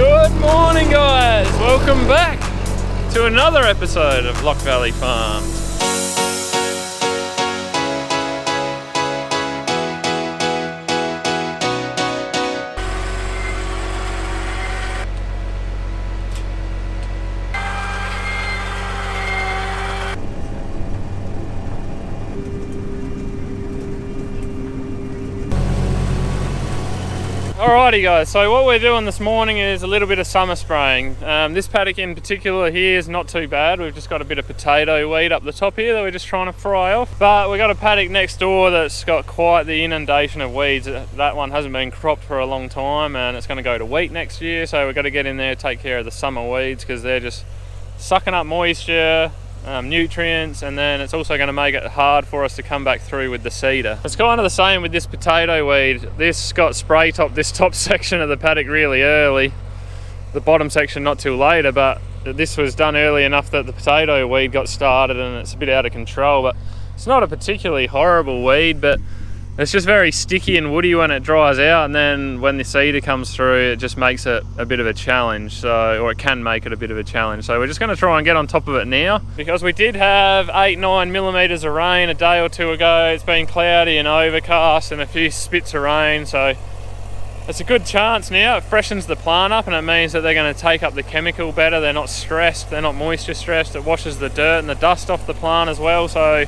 Good morning, guys. Welcome back to another episode of Lock Valley Farms. Alrighty guys, so what we're doing this morning is a little bit of summer spraying. This paddock in particular here is not too bad. We've just got a bit of potato weed up the top here that we're just trying to fry off. But we've got a paddock next door that's got quite the inundation of weeds. That one hasn't been cropped for a long time and it's going to go to wheat next year. So we've got to get in there, take care of the summer weeds because they're just sucking up moisture, nutrients, and then it's also going to make it hard for us to come back through with the seeder. It's kind of the same with this potato weed. This got spray top this top section of the paddock really early, the bottom section not till later, but this was done early enough that the potato weed got started and it's a bit out of control. But it's not a particularly horrible weed, but it's just very sticky and woody when it dries out, and then when the seeder comes through it just makes it a bit of a challenge, or it can make it a bit of a challenge. So we're just going to try and get on top of it now, because we did have 8-9 millimeters of rain a day or two ago. It's been cloudy and overcast and a few spits of rain, so it's a good chance now. It freshens the plant up and it means that they're going to take up the chemical better. They're not stressed, they're not moisture stressed. It washes the dirt and the dust off the plant as well, so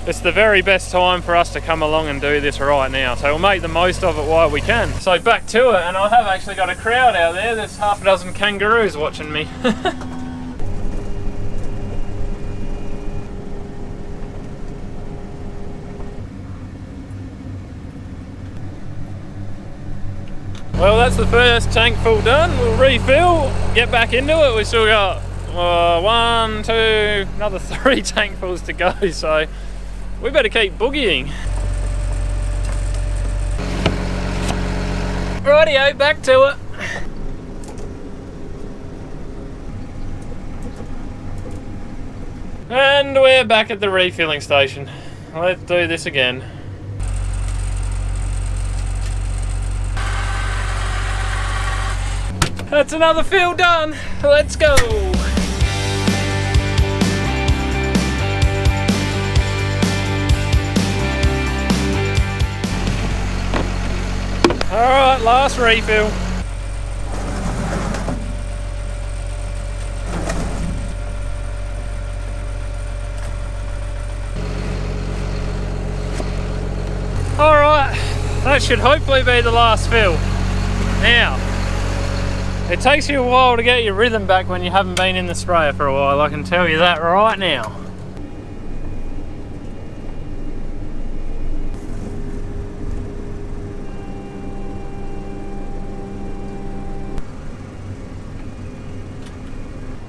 it's the very best time for us to come along and do this right now. So we'll make the most of it while we can. So back to it, and I have actually got a crowd out there. There's half a dozen kangaroos watching me. Well, that's the first tank full done. We'll refill, get back into it. We've still got another 3 tankfuls to go, so we better keep boogieing. Rightio, back to it. And we're back at the refilling station. Let's do this again. That's another fill done. Let's go. Alright, last refill. Alright, that should hopefully be the last fill. Now, it takes you a while to get your rhythm back when you haven't been in the sprayer for a while, I can tell you that right now.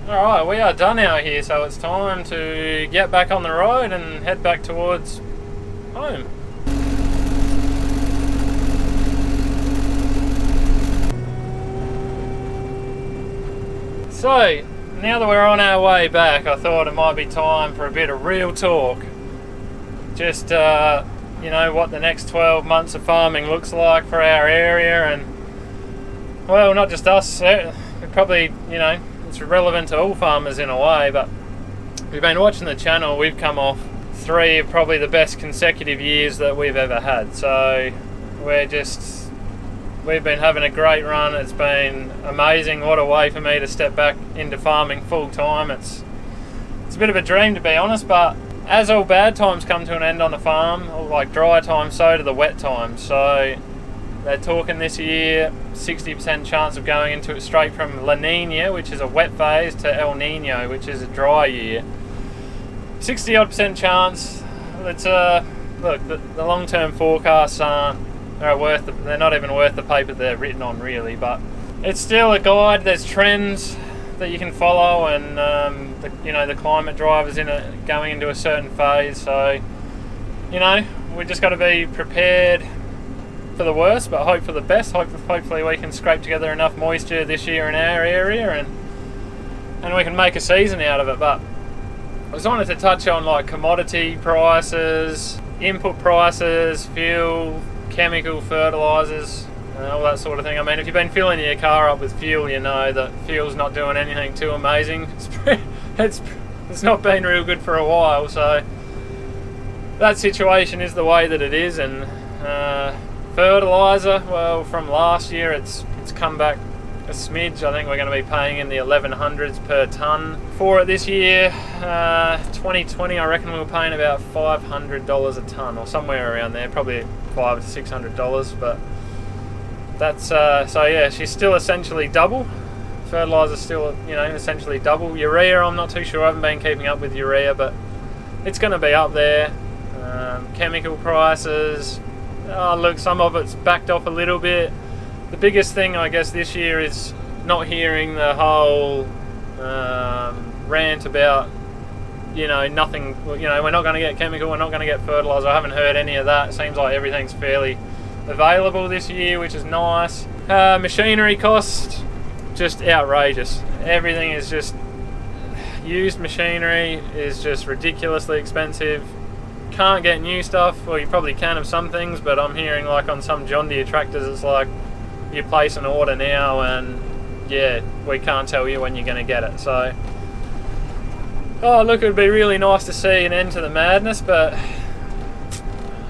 Alright, we are done out here, so it's time to get back on the road and head back towards home. So, now that we're on our way back, I thought it might be time for a bit of real talk. Just, you know, what the next 12 months of farming looks like for our area, and, well, not just us, probably, you know, it's relevant to all farmers in a way, but we've been watching the channel. We've come off 3 of probably the best consecutive years that we've ever had, so we've been having a great run. It's been amazing. What a way for me to step back into farming full time. It's a bit of a dream, to be honest, but as all bad times come to an end on the farm, or like dry times, so do the wet times. So they're talking this year 60% chance of going into it straight from La Nina, which is a wet phase, to El Nino, which is a dry year. 60 odd % chance. It's look, the long-term forecasts they're not even worth the paper they're written on, really, but it's still a guide. There's trends that you can follow, and the climate drivers in it going into a certain phase. So, you know, we just got to be prepared for the worst, but hope for the best. Hopefully we can scrape together enough moisture this year in our area, and we can make a season out of it. But I just wanted to touch on like commodity prices, input prices, fuel, chemical fertilizers, all that sort of thing. I mean, if you've been filling your car up with fuel, you know that fuel's not doing anything too amazing. It's not been real good for a while, so that situation is the way that it is. And fertiliser, well, from last year it's come back a smidge. I think we're going to be paying in the 1100s per tonne for it this year. 2020, I reckon we were paying about $500 a tonne, or somewhere around there, probably $500 to $600. But that's so yeah, she's still essentially double. Fertiliser's still, you know, essentially double. Urea, I'm not too sure. I haven't been keeping up with urea, but it's going to be up there. Chemical prices, look, some of it's backed off a little bit. The biggest thing, I guess, this year is not hearing the whole rant about, you know, nothing, you know, we're not going to get chemical, we're not going to get fertiliser. I haven't heard any of that. It seems like everything's fairly available this year, which is nice. Machinery cost, just outrageous. Everything is just, used machinery is just ridiculously expensive. Can't get new stuff, well, you probably can of some things, but I'm hearing like on some John Deere tractors, it's like you place an order now and yeah, we can't tell you when you're going to get it. So, oh look, it would be really nice to see an end to the madness, but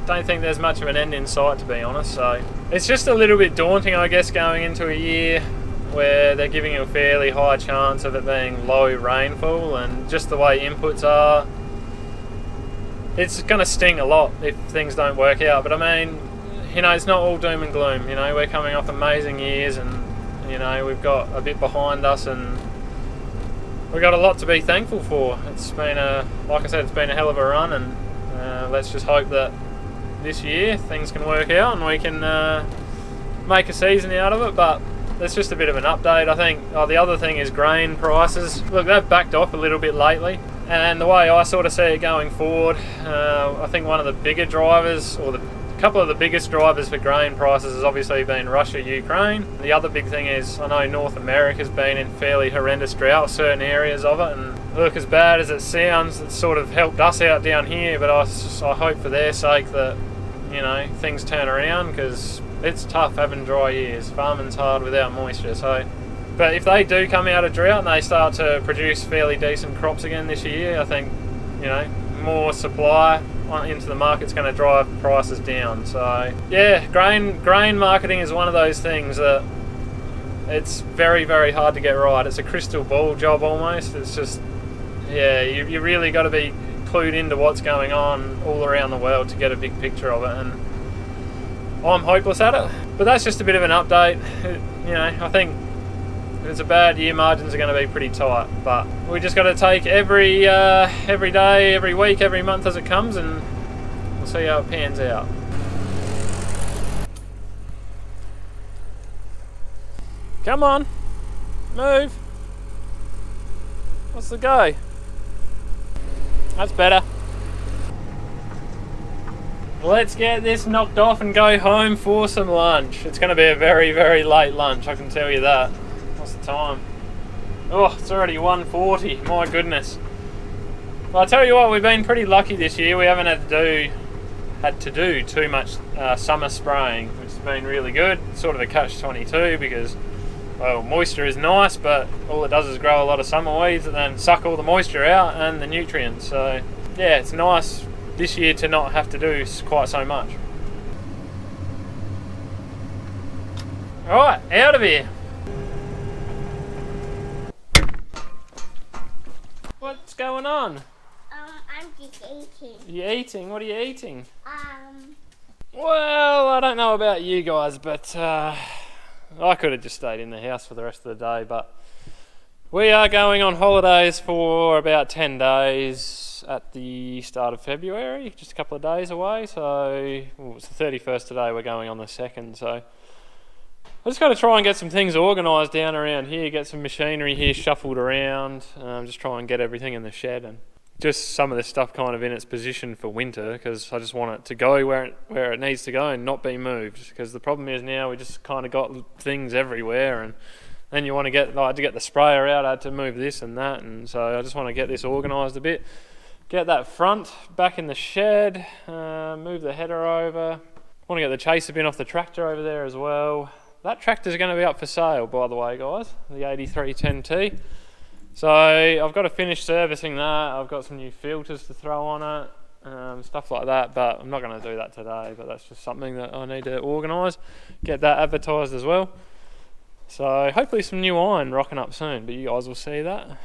don't think there's much of an end in sight, to be honest. So it's just a little bit daunting, I guess, going into a year where they're giving you a fairly high chance of it being low rainfall, and just the way inputs are, it's going to sting a lot if things don't work out. But I mean, you know, it's not all doom and gloom. You know, we're coming off amazing years, and you know, we've got a bit behind us, and we've got a lot to be thankful for. It's been like I said, it's been a hell of a run, and let's just hope that this year things can work out and we can make a season out of it. But that's just a bit of an update. I think the other thing is grain prices. Look, they've backed off a little bit lately, and the way I sort of see it going forward, I think one of the bigger drivers, or a couple of the biggest drivers for grain prices, has obviously been Russia, Ukraine. The other big thing is, I know North America's been in fairly horrendous drought, certain areas of it, and look, as bad as it sounds, it's sort of helped us out down here, but I hope for their sake that, you know, things turn around, because it's tough having dry years. Farming's hard without moisture. So, but if they do come out of drought and they start to produce fairly decent crops again this year, I think, you know, more supply into the market's going to drive prices down. So yeah, grain marketing is one of those things that it's very, very hard to get right. It's a crystal ball job almost. It's just, yeah, you really got to be clued into what's going on all around the world to get a big picture of it, and I'm hopeless at it. But that's just a bit of an update. You know, I think if it's a bad year, margins are going to be pretty tight, but we just got to take every day, every week, every month as it comes, and we'll see how it pans out. Come on, move. What's the go? That's better. Let's get this knocked off and go home for some lunch. It's going to be a very, very late lunch, I can tell you that. What's the time? Oh, it's already 1:40, my goodness. Well, I'll tell you what, we've been pretty lucky this year. We haven't had to do too much summer spraying, which has been really good. It's sort of a catch-22 because, well, moisture is nice, but all it does is grow a lot of summer weeds and then suck all the moisture out and the nutrients. So yeah, it's nice this year to not have to do quite so much. Alright, out of here. What's going on? I'm just eating. You eating? What are you eating? Well, I don't know about you guys, but I could have just stayed in the house for the rest of the day, but we are going on holidays for about 10 days at the start of February, just a couple of days away. So it's the 31st today, we're going on the 2nd, so I just got to try and get some things organised down around here, get some machinery here shuffled around, just try and get everything in the shed, and just some of this stuff kind of in its position for winter, because I just want it to go where it needs to go and not be moved, because the problem is now we just kind of got things everywhere, and then you want to get, I had to get the sprayer out, I had to move this and that, and so I just want to get this organised a bit, get that front back in the shed, move the header over, want to get the chaser bin off the tractor over there as well. that tractor's going to be up for sale, by the way, guys, the 8310T. So I've got to finish servicing that. I've got some new filters to throw on it, stuff like that, but I'm not going to do that today, but that's just something that I need to organise, get that advertised as well. So hopefully some new iron rocking up soon, but you guys will see that.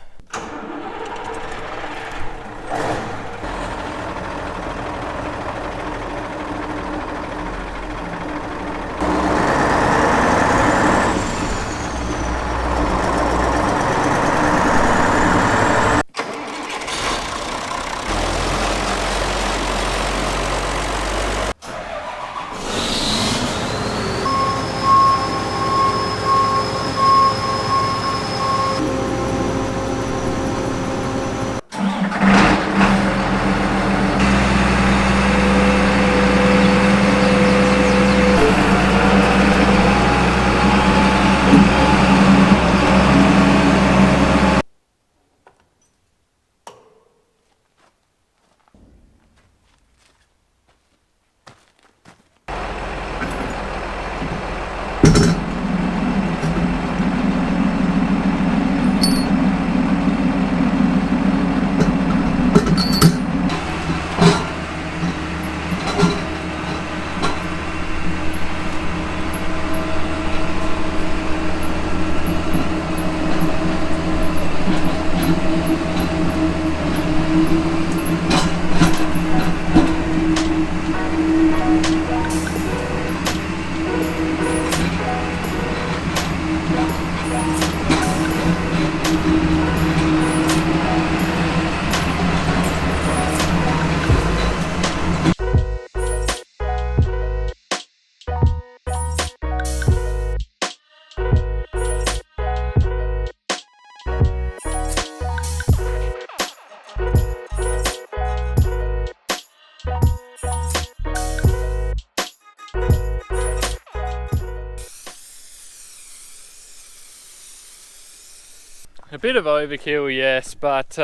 A bit of overkill, yes, but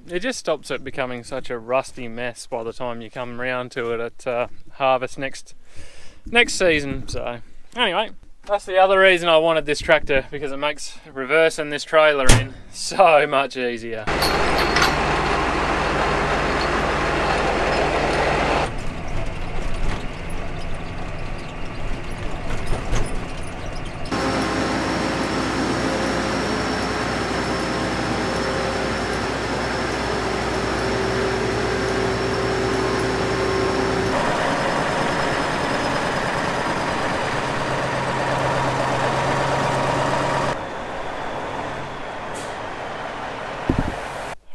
it just stops it becoming such a rusty mess by the time you come round to it at harvest next season. So anyway, that's the other reason I wanted this tractor, because it makes reversing this trailer in so much easier.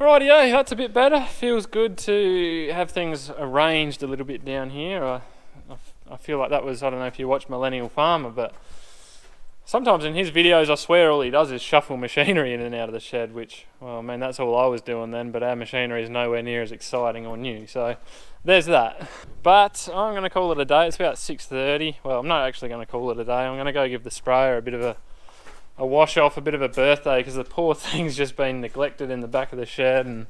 Rightio, that's a bit better. Feels good to have things arranged a little bit down here. I feel like that was, I don't know if you watch Millennial Farmer, but sometimes in his videos I swear all he does is shuffle machinery in and out of the shed, which, well, I mean, that's all I was doing then, but our machinery is nowhere near as exciting or new, so there's that. But I'm going to call it a day. It's about 6:30. Well, I'm not actually going to call it a day. I'm going to go give the sprayer a bit of a wash off, a bit of a birthday, because the poor thing's just been neglected in the back of the shed and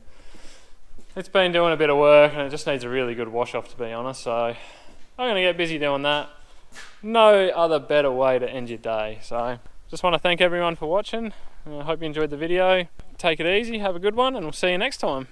it's been doing a bit of work and it just needs a really good wash off, to be honest. So I'm going to get busy doing that. No other better way to end your day. So just want to thank everyone for watching. I hope you enjoyed the video. Take it easy, have a good one, and we'll see you next time.